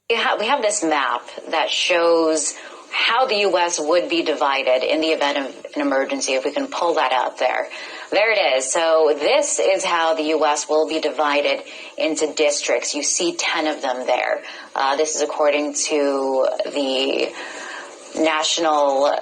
We have this map that shows how the U.S. would be divided in the event of an emergency, if we can pull that up there. There it is. So this is how the U.S. will be divided into districts. You see 10 of them there. This is according to the National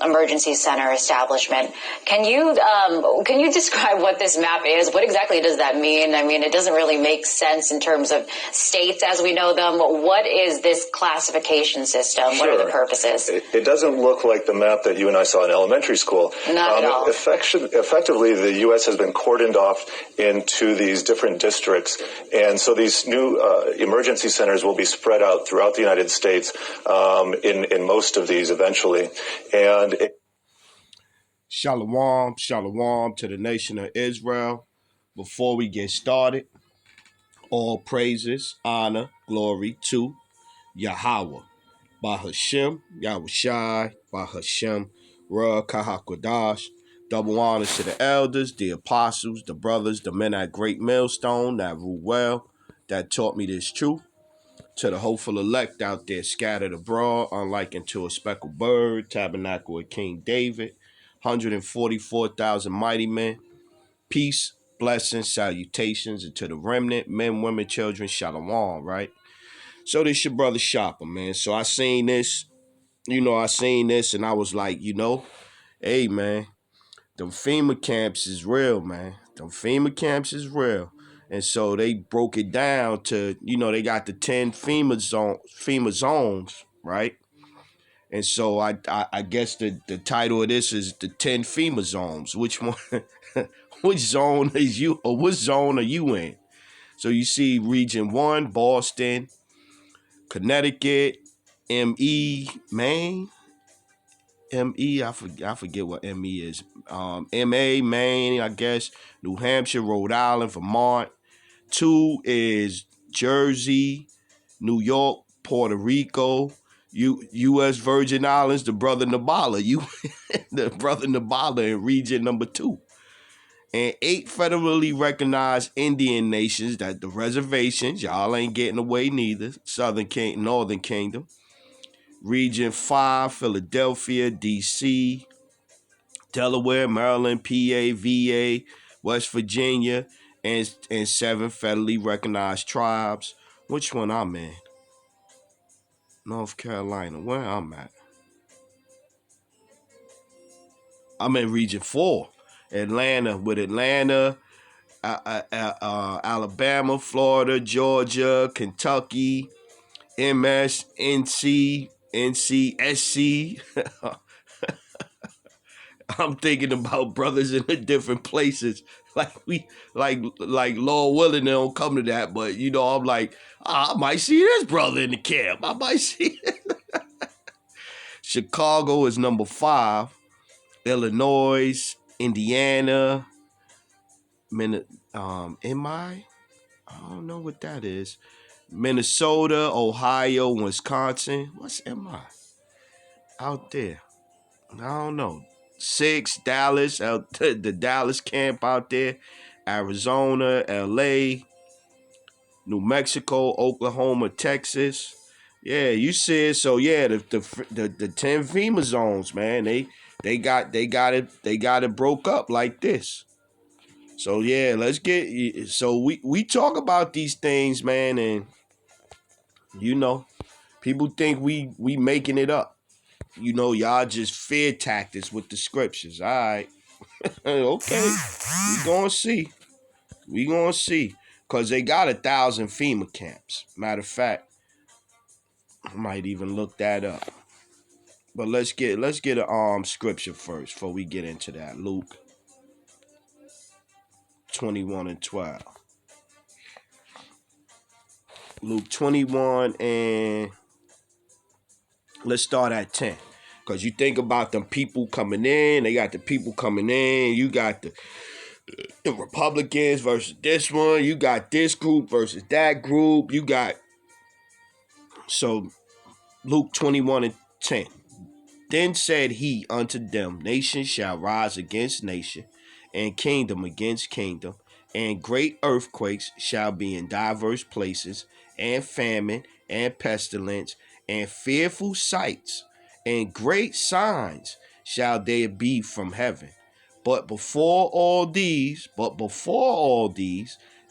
Emergency Center establishment. Can you describe what this map is? What exactly does that mean? I mean, it doesn't really make sense in terms of states as we know them. What is this classification system? Sure. What are the purposes? It doesn't look like the map that you and I saw in elementary school. Not at all. Effectively, the U.S. has been cordoned off into these different districts, and so these new emergency centers will be spread out throughout the United States in most of these eventually. And Shalom, shalom to the nation of Israel. Before we get started, all praises, honor, glory to Yahweh. By Hashem, Yahushai, by Hashem, Ra Kahakodash. Double honors to the elders, the apostles, the brothers, the men at Great Millstone that rule well, that taught me this truth. To the hopeful elect out there scattered abroad, unlike unto a speckled bird, tabernacle of King David, 144,000 mighty men, peace, blessings, salutations, and to the remnant, men, women, children, shalom, right? So this your brother Shopper, man. So I seen this, and I was like, hey, man, them FEMA camps is real, man. Them FEMA camps is real. And so they broke it down to, they got the 10 FEMA zones, right? And so I guess the title of this is the 10 FEMA zones. Which one, which zone is you, or which zone are you in? So you see Region 1, Boston, Connecticut, ME, Maine. ME, I forget what ME is. MA, Maine, I guess. New Hampshire, Rhode Island, Vermont. 2 is Jersey, New York, Puerto Rico, U.S. Virgin Islands, the brother Nabala, the brother Nabala in region number 2. And 8 federally recognized Indian nations, that the reservations, y'all ain't getting away neither, Northern Kingdom. Region 5, Philadelphia, D.C., Delaware, Maryland, PA, VA, West Virginia, and 7 federally recognized tribes. Which one I'm in? North Carolina. Where I'm at? I'm in Region 4. Atlanta, Alabama, Florida, Georgia, Kentucky, MS, NC, SC. I'm thinking about brothers in the different places. Like Lord willing, they don't come to that. But, I'm like, I might see this brother in the camp. I might see it. Chicago is number 5. Illinois, Indiana, I don't know what that is. Minnesota, Ohio, Wisconsin. What's MI? Out there. I don't know. 6, Dallas, the Dallas camp out there. Arizona, LA, New Mexico, Oklahoma, Texas. Yeah, you see it. So yeah, the 10 FEMA zones, man. They got it broke up like this. So yeah, we talk about these things, man, and people think we making it up. Y'all just fear tactics with the scriptures. All right. Okay. We gonna see. Because they got 1,000 FEMA camps. Matter of fact, I might even look that up. But let's get a scripture first before we get into that. Luke 21:12. Luke 21 and let's start at 10. Because you think about them people coming in. They got the people coming in. You got the Republicans versus this one. You got this group versus that group. So Luke 21:10. Then said he unto them, nation shall rise against nation, and kingdom against kingdom, and great earthquakes shall be in diverse places, and famine, and pestilence, and fearful sights, and great signs shall there be from heaven. But before all these,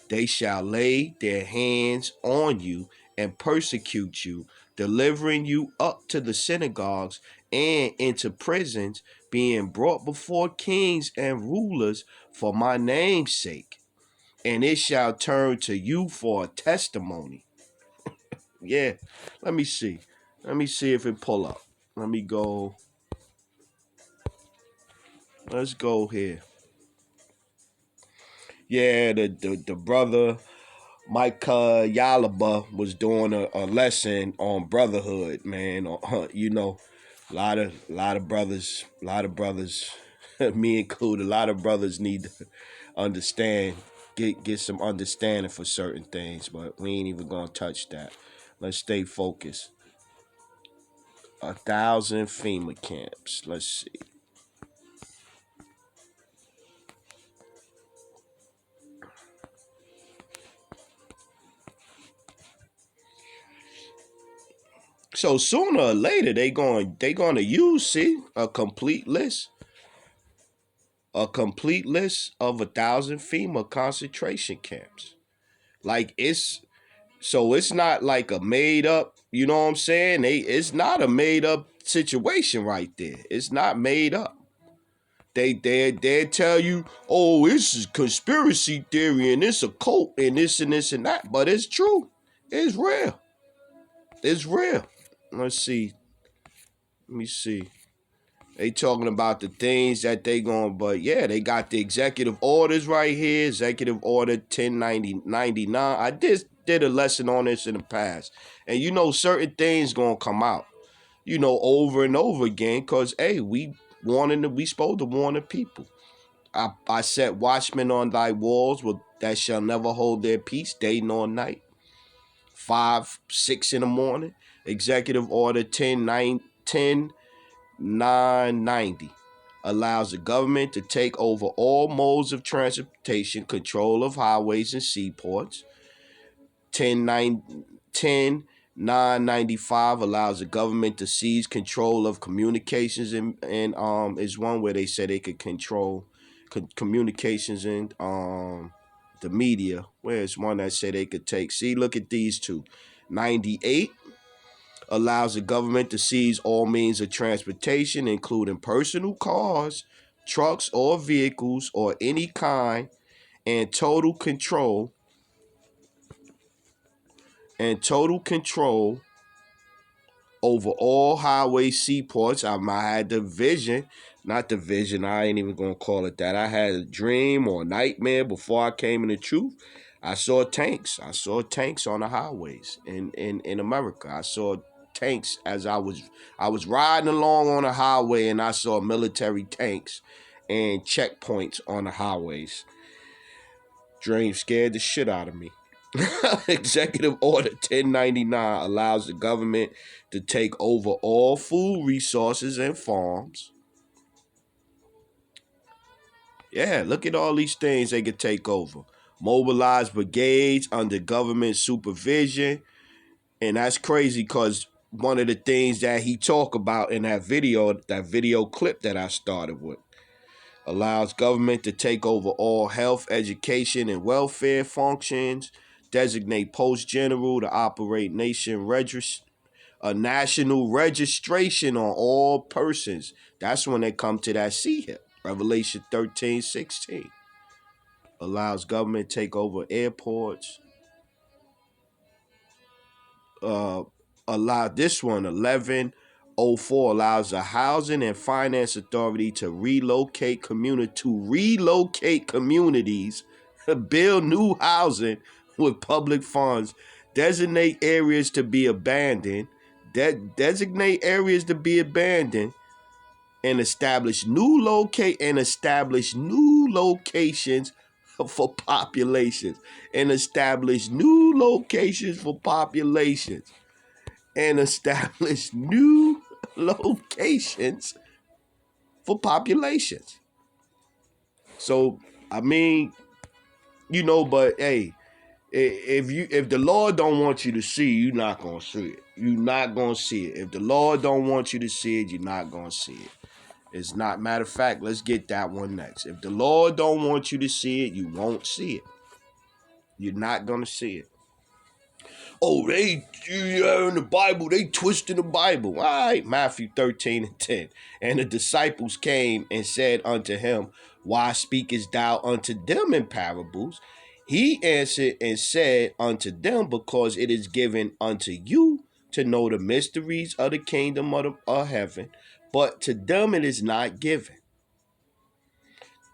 they shall lay their hands on you and persecute you, delivering you up to the synagogues and into prisons, being brought before kings and rulers for my name's sake. And it shall turn to you for a testimony. Yeah, let me see. Let me see if it pull up. Let me go. Let's go here. Yeah, the brother Micah Yalaba was doing a lesson on brotherhood, man. A lot of brothers, me included, a lot of brothers need to understand, get some understanding for certain things, but we ain't even gonna touch that. Let's stay focused. 1,000 FEMA camps. Let's see. So sooner or later they gonna use a complete list of 1,000 FEMA concentration camps. Like it's not like a made up. You know what I'm saying? It's not a made up situation right there. It's not made up. They tell you, oh, this is conspiracy theory and it's a cult and this and this and that, but it's true. It's real. It's real. Let's see. Let me see. They talking about the things that they going, but yeah, they got the executive orders right here. Executive Order 1099. I did a lesson on this in the past. And certain things gonna come out, over and over again, because hey, we supposed to warn the people. I set watchmen on thy walls that shall never hold their peace day nor night. 5, 6 in the morning. Executive Order 1090 allows the government to take over all modes of transportation, control of highways and seaports. 10995 allows the government to seize control of communications and is one where they said they could control communications and the media. Where's one that said they could take? See, look at these two. 98 allows the government to seize all means of transportation, including personal cars, trucks, or vehicles or any kind, and total control over all highway seaports. I had the vision, not the vision, I ain't even gonna call it that. I had a dream or a nightmare before I came in the truth. I saw tanks on the highways in America. I saw tanks as I was riding along on the highway, and I saw military tanks and checkpoints on the highways. Dream scared the shit out of me. Executive Order 1099 allows the government to take over all food resources and farms. Yeah, look at all these things they could take over. Mobilize brigades under government supervision. And that's crazy because one of the things that he talked about in that video clip that I started with, allows government to take over all health, education, and welfare functions, designate post general to operate a national registration on all persons. That's when they come to that C here. Revelation 13:16 allows government to take over airports. Allow this one 1104 allows the Housing and Finance Authority to relocate communities, build new housing with public funds, designate areas to be abandoned, and establish new locations for populations, and establish new locations for populations. And establish new locations for populations. So, I mean, but hey, If the Lord don't want you to see, you're not gonna see it. You're not gonna see it. If the Lord don't want you to see it, you're not gonna see it. It's not. Matter of fact, let's get that one next. If the Lord don't want you to see it, you won't see it. You're not gonna see it. Oh, in the Bible, they twisted the Bible. All right, Matthew 13:10. And the disciples came and said unto him, why speakest thou unto them in parables? He answered and said unto them, because it is given unto you to know the mysteries of the kingdom of heaven, but to them it is not given.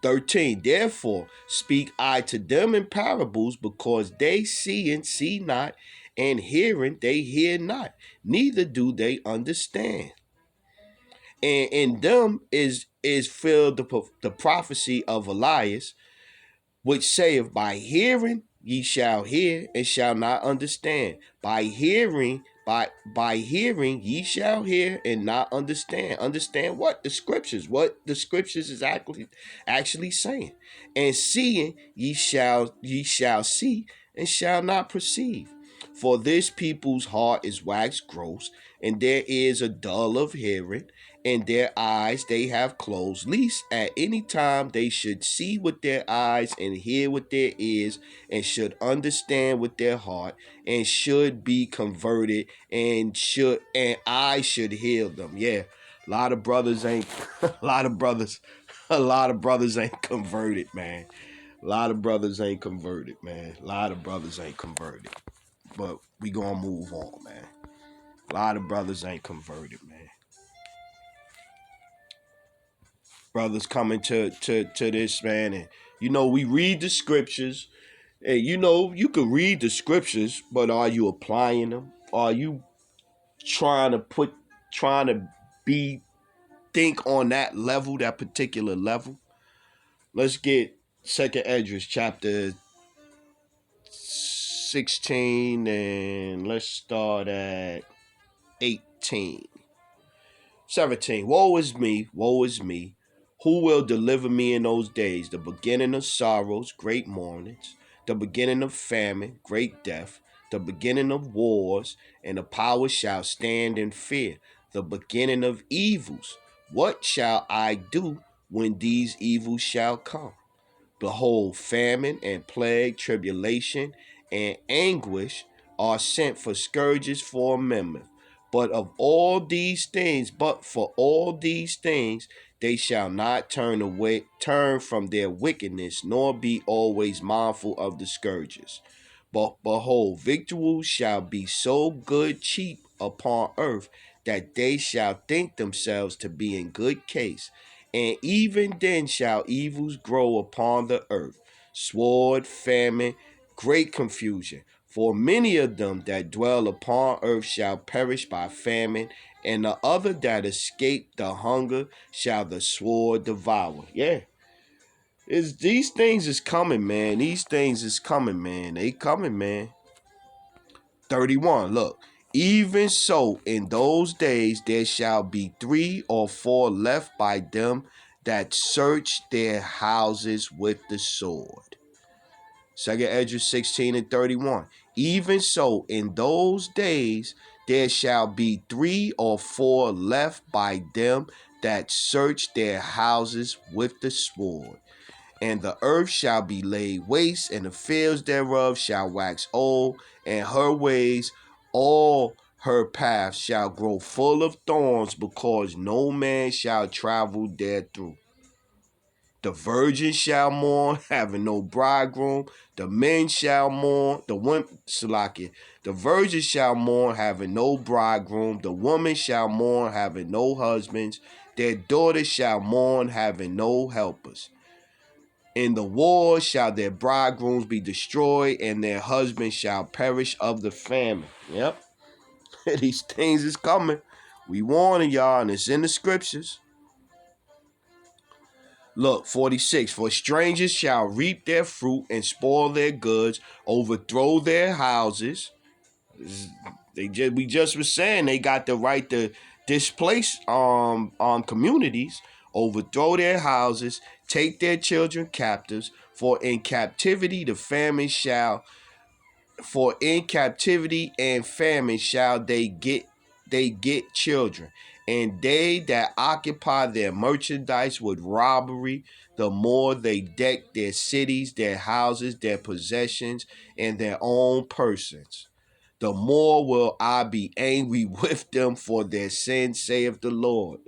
13. Therefore speak I to them in parables, because they see and see not, and hearing they hear not, neither do they understand. And in them is filled the prophecy of Elias, which saith, by hearing ye shall hear and shall not understand. By hearing ye shall hear and not understand. Understand what? The scriptures. What the scriptures is actually saying. And seeing ye shall see and shall not perceive. For this people's heart is waxed gross, and their ears are dull of hearing, and their eyes they have closed, lest at any time they should see with their eyes and hear with their ears, and should understand with their heart, and should be converted, and I should heal them. Yeah, a lot of brothers ain't a lot of brothers ain't converted, man. A lot of brothers ain't converted, man. A lot of brothers ain't converted. But we gonna move on, man. A lot of brothers ain't converted, man. Brothers coming to this, man, and we read the scriptures, and you can read the scriptures, but are you applying them? Are you trying to be think on that level, that particular level? Let's get Second Esdras chapter 16, and let's start at 18. 17. Woe is me, woe is me. Who will deliver me in those days? The beginning of sorrows, great mournings, the beginning of famine, great death, the beginning of wars, and the power shall stand in fear, the beginning of evils. What shall I do when these evils shall come? Behold, famine and plague, tribulation and anguish are sent for scourges for a moment. But for all these things, they shall not turn from their wickedness, nor be always mindful of the scourges. But behold, victuals shall be so good cheap upon earth, that they shall think themselves to be in good case. And even then shall evils grow upon the earth, sword, famine, great confusion. For many of them that dwell upon earth shall perish by famine, and the other that escape the hunger shall the sword devour. Yeah. These things is coming, man. These things is coming, man. They coming, man. 31. Look. Even so, in those days there shall be 3 or 4 left by them that search their houses with the sword. 2 Esdras 16 and 31. Even so, in those days there shall be 3 or 4 left by them that search their houses with the sword. And the earth shall be laid waste, and the fields thereof shall wax old, and her ways, all her paths shall grow full of thorns, because no man shall travel therethrough. The virgin shall mourn, having no bridegroom. The men shall mourn, the virgin shall mourn, having no bridegroom. The woman shall mourn, having no husbands. Their daughters shall mourn, having no helpers. In the war shall their bridegrooms be destroyed, and their husbands shall perish of the famine. Yep. These things is coming. We warning y'all, and it's in the scriptures. Look, 46. For strangers shall reap their fruit and spoil their goods, overthrow their houses. We just was saying they got the right to displace communities, overthrow their houses, take their children captives. For in captivity the famine shall For in captivity and famine shall they get children, and they that occupy their merchandise with robbery, the more they deck their cities, their houses, their possessions, and their own persons, the more will I be angry with them for their sins, saith the Lord.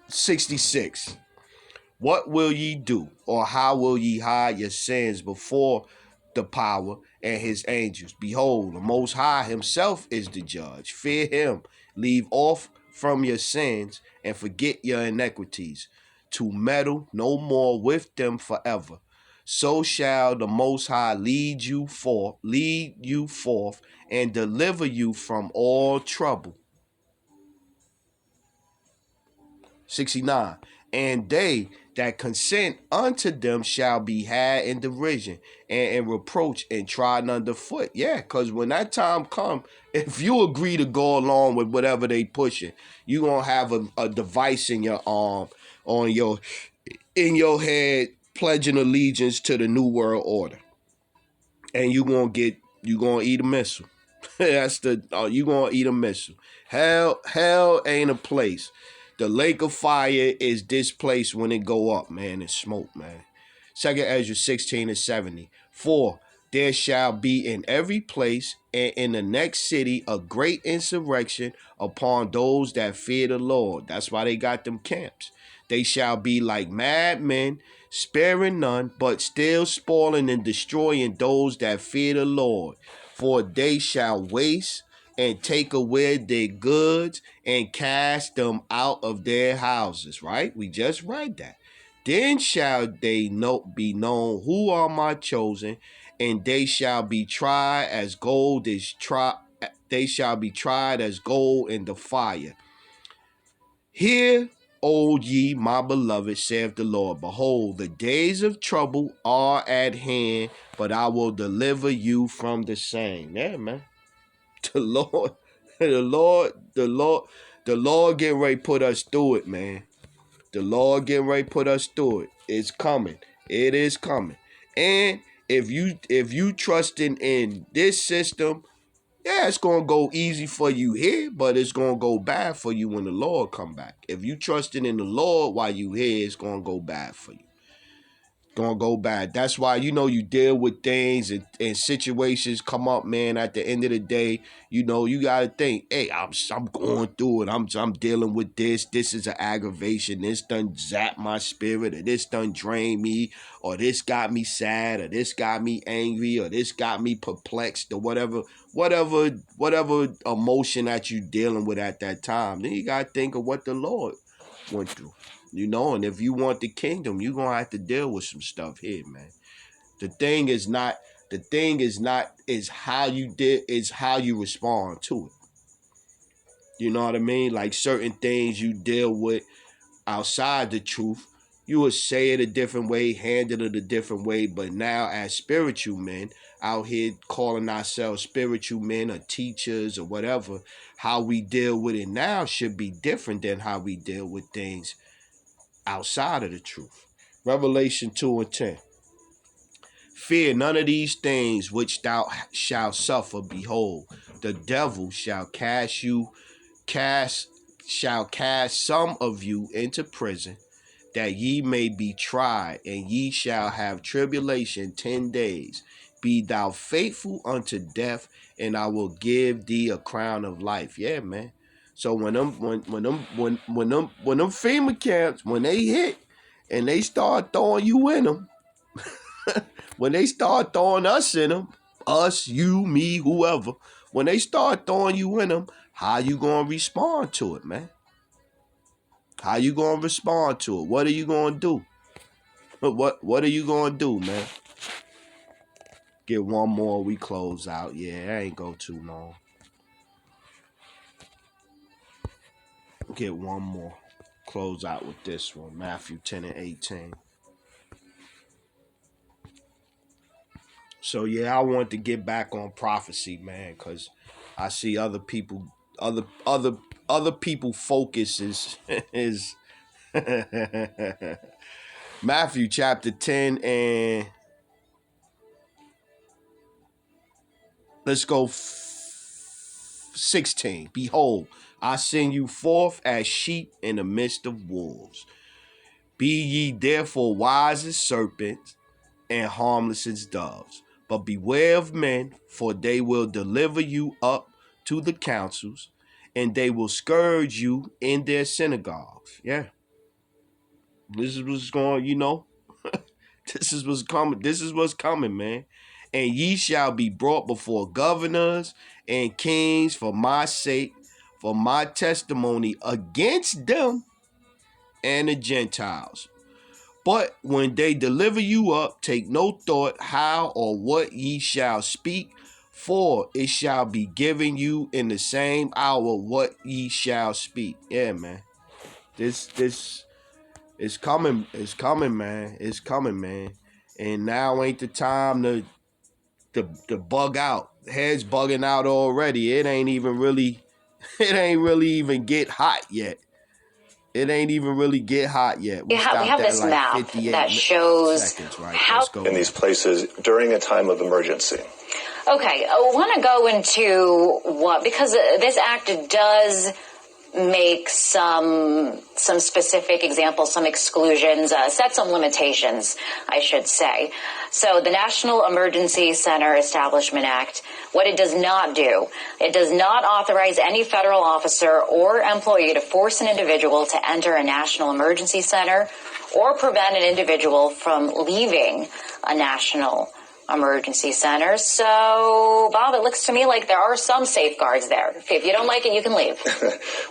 66. What will ye do, or how will ye hide your sins before the power and his angels? Behold, the Most High himself is the judge. Fear him, leave off from your sins, and forget your iniquities, to meddle no more with them forever. So shall the Most High lead you forth, and deliver you from all trouble. 69. And they that consent unto them shall be had in derision and in reproach and trodden underfoot. Yeah, because when that time come, if you agree to go along with whatever they pushing, you gonna have a device in your arm, in your head, pledging allegiance to the New World Order, and you gonna eat a missile. That's you gonna eat a missile. Hell ain't a place. The lake of fire is this place when it go up, man. It's smoke, man. 2 Ezra 16 and 70. For there shall be in every place and in the next city a great insurrection upon those that fear the Lord. That's why they got them camps. They shall be like madmen, sparing none, but still spoiling and destroying those that fear the Lord. For they shall waste and take away their goods and cast them out of their houses. Right? We just read that. Then shall they be known who are my chosen, and they shall be tried as gold is tried. They shall be tried as gold in the fire. Hear, O ye my beloved, saith the Lord. Behold, the days of trouble are at hand, but I will deliver you from the same. Yeah, man. The Lord, the Lord getting ready to put us through it, man. The Lord getting ready to put us through it. It's coming. It is coming. And if you trusting in this system, yeah, it's gonna go easy for you here, but it's gonna go bad for you when the Lord come back. If you trusting in the Lord while you here, it's gonna go bad for you. Gonna go bad. That's why you deal with things and situations come up, man. At the end of the day, you gotta think, hey, I'm going through it. I'm dealing with this. This is an aggravation. This done zap my spirit, or this done drain me, or this got me sad, or this got me angry, or this got me perplexed, or whatever emotion that you dealing with at that time. Then you gotta think of what the Lord went through. And if you want the kingdom, you're gonna have to deal with some stuff here, man. The thing is how you respond to it. You know what I mean? Like certain things you deal with outside the truth, you would say it a different way, handle it a different way. But now as spiritual men out here calling ourselves spiritual men or teachers or whatever, how we deal with it now should be different than how we deal with things outside of the truth. Revelation 2 and 10. Fear none of these things which thou shalt suffer. Behold, the devil shall cast some of you into prison, that ye may be tried, and ye shall have tribulation 10 days. Be thou faithful unto death, and I will give thee a crown of life. Yeah, man. So when them FEMA camps, when they hit and they start throwing you in them, when they start throwing us in them, us, you, me, whoever, when they start throwing you in them, how you gonna respond to it, man? How you gonna respond to it? What are you gonna do? What are you gonna do, man? Get one more, we close out. Yeah, that ain't go too long. Get one more. Close out with this one. Matthew 10 and 18. So yeah, I wanted to get back on prophecy, man, because I see other people focus is Matthew chapter 10 and let's go 16. Behold, I send you forth as sheep in the midst of wolves. Be ye therefore wise as serpents and harmless as doves. But beware of men, for they will deliver you up to the councils, and they will scourge you in their synagogues. Yeah. This is what's going, this is what's coming. This is what's coming, man. And ye shall be brought before governors and kings for my sake, for my testimony against them and the Gentiles. But when they deliver you up, take no thought how or what ye shall speak, for it shall be given you in the same hour what ye shall speak. Yeah, man. This it's coming. It's coming, man. It's coming, man. And now ain't the time to bug out. Heads bugging out already. It ain't really even get hot yet. It ain't even really get hot yet. We have this like map that shows seconds, right? how in these places during a time of emergency. Okay, I want to go into what, because this act does make some specific examples, some exclusions, set some limitations, I should say. So the National Emergency Center Establishment Act, what it does not do, it does not authorize any federal officer or employee to force an individual to enter a national emergency center or prevent an individual from leaving a national emergency center. So, Bob, it looks to me like there are some safeguards there. If you don't like it, you can leave.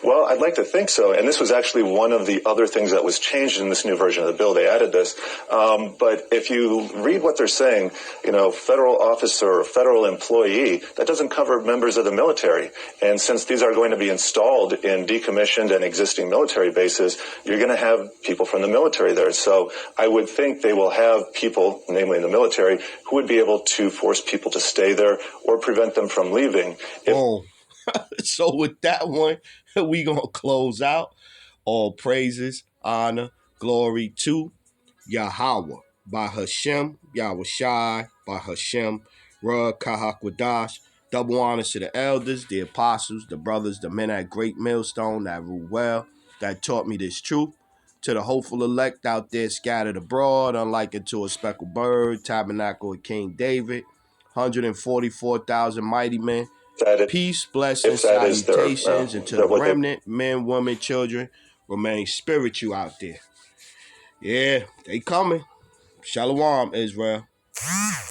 Well, I'd like to think so. And this was actually one of the other things that was changed in this new version of the bill. They added this. But if you read what they're saying, federal officer or federal employee, that doesn't cover members of the military. And since these are going to be installed in decommissioned and existing military bases, you're going to have people from the military there. So I would think they will have people, namely in the military, who would be able to force people to stay there or prevent them from leaving. So with that one, we going to close out. All praises, honor, glory to Yahweh. By Hashem, Yahushai, by Hashem, Ra Kahakwadash. Double honors to the elders, the apostles, the brothers, the men at Great Millstone that rule well, that taught me this truth. To the hopeful elect out there scattered abroad, unlike unto a speckled bird, tabernacle of King David, 144,000 mighty men. Peace, blessings, salutations, and to the remnant, men, women, children, remain spiritual out there. Yeah, they coming. Shalom, Israel.